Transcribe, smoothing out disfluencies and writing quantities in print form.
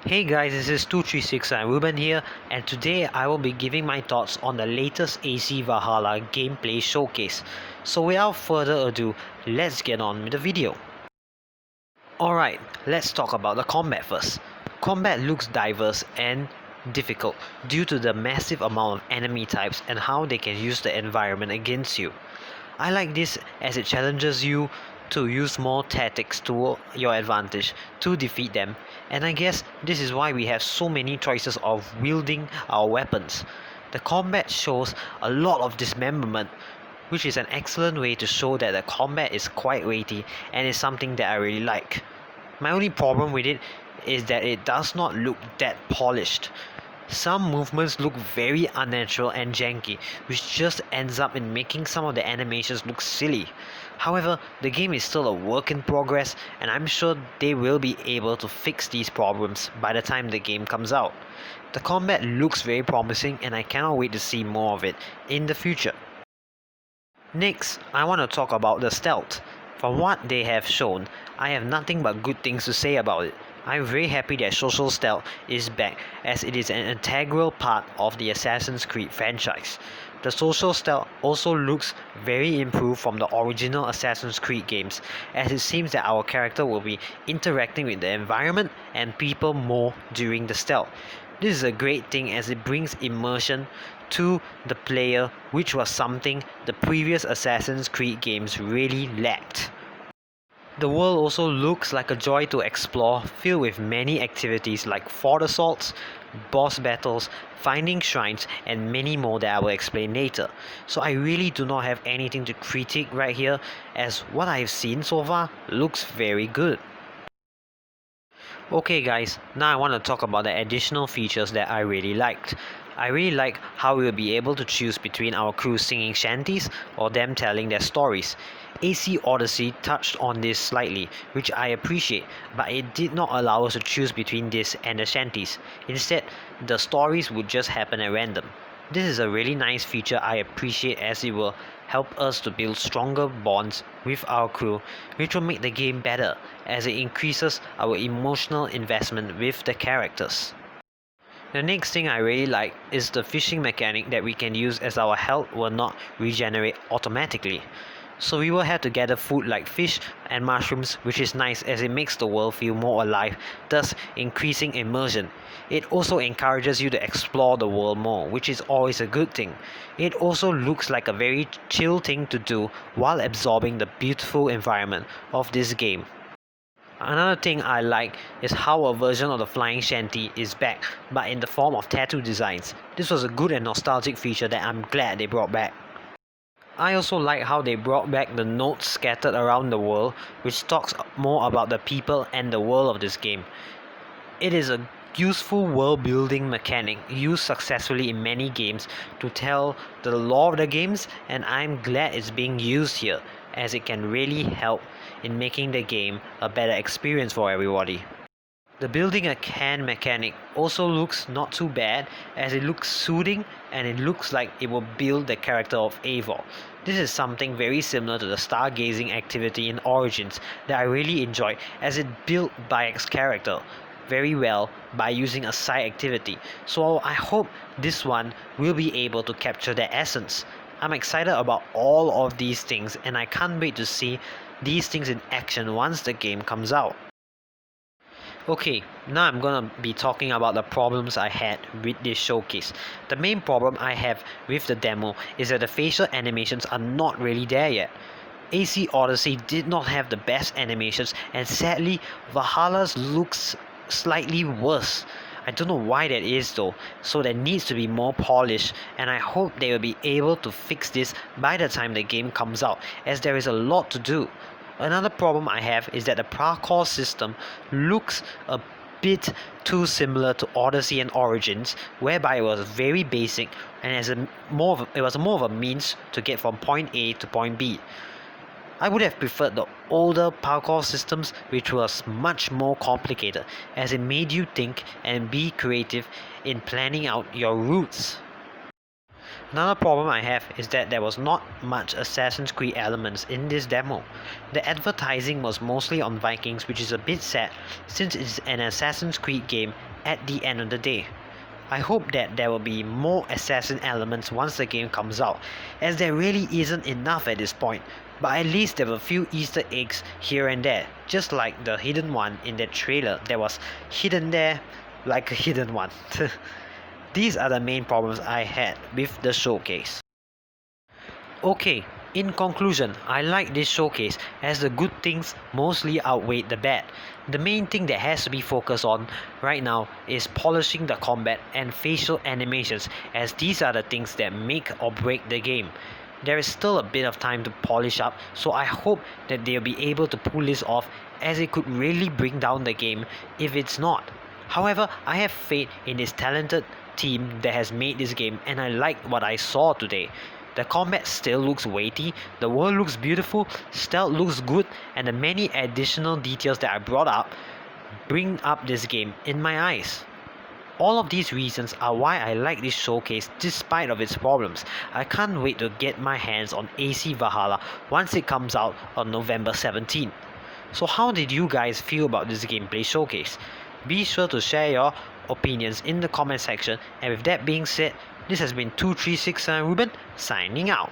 Hey guys, this is 236 and Ruben here, and today I will be giving my thoughts on the latest AC Valhalla gameplay showcase. So without further ado, let's get on with the video. Alright, let's talk about the combat first. Combat looks diverse and difficult due to the massive amount of enemy types and how they can use the environment against you. I like this as it challenges you to use more tactics to your advantage to defeat them, and I guess this is why we have so many choices of wielding our weapons. The combat shows a lot of dismemberment, which is an excellent way to show that the combat is quite weighty and is something that I really like. My only problem with it is that it does not look that polished. Some movements look very unnatural and janky, which just ends up in making some of the animations look silly. However, the game is still a work in progress, and I'm sure they will be able to fix these problems by the time the game comes out. The combat looks very promising, and I cannot wait to see more of it in the future. Next, I want to talk about the stealth. From what they have shown, I have nothing but good things to say about it. I'm very happy that social stealth is back, as it is an integral part of the Assassin's Creed franchise. The social stealth also looks very improved from the original Assassin's Creed games, as it seems that our character will be interacting with the environment and people more during the stealth. This is a great thing as it brings immersion to the player, which was something the previous Assassin's Creed games really lacked. The world also looks like a joy to explore, filled with many activities like fort assaults, boss battles, finding shrines, and many more that I will explain later. So I really do not have anything to critique right here, as what I have seen so far looks very good. Okay guys, now I want to talk about the additional features that I really liked. I really like how we'll be able to choose between our crew singing shanties or them telling their stories. AC Odyssey touched on this slightly, which I appreciate, but it did not allow us to choose between this and the shanties. Instead, the stories would just happen at random. This is a really nice feature I appreciate, as it will help us to build stronger bonds with our crew, which will make the game better as it increases our emotional investment with the characters. The next thing I really like is the fishing mechanic that we can use, as our health will not regenerate automatically. So we will have to gather food like fish and mushrooms, which is nice as it makes the world feel more alive, thus increasing immersion. It also encourages you to explore the world more, which is always a good thing. It also looks like a very chill thing to do while absorbing the beautiful environment of this game. Another thing I like is how a version of the flying shanty is back, but in the form of tattoo designs. This was a good and nostalgic feature that I'm glad they brought back. I also like how they brought back the notes scattered around the world, which talks more about the people and the world of this game. It is a useful world building mechanic used successfully in many games to tell the lore of the games, and I'm glad it's being used here, as it can really help in making the game a better experience for everybody. The building a can mechanic also looks not too bad, as it looks soothing and it looks like it will build the character of Eivor. This is something very similar to the stargazing activity in Origins that I really enjoyed, as it built Bayek's character very well by using a side activity. So I hope this one will be able to capture the essence. I'm excited about all of these things, and I can't wait to see these things in action once the game comes out. Okay, now I'm gonna be talking about the problems I had with this showcase. The main problem I have with the demo is that the facial animations are not really there yet. AC Odyssey did not have the best animations, and sadly, Valhalla's looks slightly worse. I don't know why that is though, so that needs to be more polished, and I hope they will be able to fix this by the time the game comes out, as there is a lot to do. Another problem I have is that the parkour system looks a bit too similar to Odyssey and Origins, whereby it was very basic and it was more of a means to get from point A to point B. I would have preferred the older parkour systems, which was much more complicated, as it made you think and be creative in planning out your routes. Another problem I have is that there was not much Assassin's Creed elements in this demo. The advertising was mostly on Vikings, which is a bit sad since it's an Assassin's Creed game at the end of the day. I hope that there will be more assassin elements once the game comes out, as there really isn't enough at this point, but at least there were a few Easter eggs here and there, just like the hidden one in that trailer that was hidden there like a hidden one. These are the main problems I had with the showcase. Okay, in conclusion, I like this showcase as the good things mostly outweighed the bad. The main thing that has to be focused on right now is polishing the combat and facial animations, as these are the things that make or break the game. There is still a bit of time to polish up, so I hope that they'll be able to pull this off, as it could really bring down the game if it's not. However, I have faith in this talented team that has made this game, and I like what I saw today. The combat still looks weighty, the world looks beautiful, stealth looks good, and the many additional details that I brought up bring up this game in my eyes. All of these reasons are why I like this showcase despite of its problems. I can't wait to get my hands on AC Valhalla once it comes out on November 17. So how did you guys feel about this gameplay showcase? Be sure to share your opinions in the comment section, and with that being said, this has been 2367 Ruben signing out.